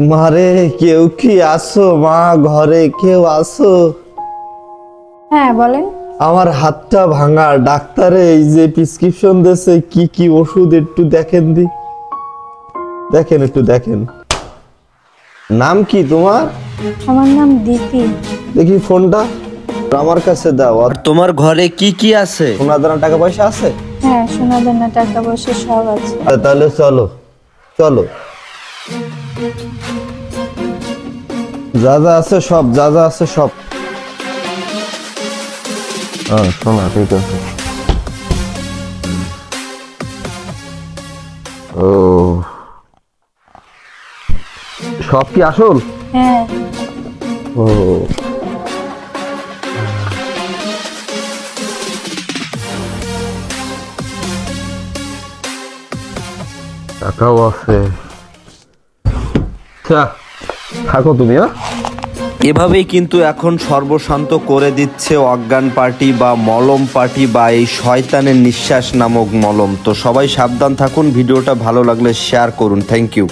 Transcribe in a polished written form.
মারে কেউ কি আসো মা, ঘরে কেউ আসো? হ্যাঁ বলেন। আমার হাতটা ভাঙা, ডাক্তারে এই যে প্রেসক্রিপশন দিয়েছে, কি কি ওষুধ একটু দেখেন দি, দেখেন একটু দেখেন। নাম কি তোমার? আমার নাম দিতি। দেখি ফোনটা আমার কাছে দাও। আর তোমার ঘরে কি কি আছে? সোনা দানা টাকা পয়সা আছে? হ্যাঁ, সোনা দানা টাকা পয়সা সব আছে। তাহলে চলো চলো, যা যা আছে সব, যা যা আছে সব। শোনা ঠিক আছে। ও সব কি আসল? হ্যাঁ। ও টাকাও আছে। থাকো তুমি। এভাবেই কিন্তু এখন সর্বশান্ত করে দিচ্ছে অজ্ঞান পার্টি বা মলম পার্টি বা এই শয়তানের নিঃশ্বাস নামক মলম। তো সবাই সাবধান থাকুন, ভিডিওটা ভালো লাগলে শেয়ার করুন। Thank you.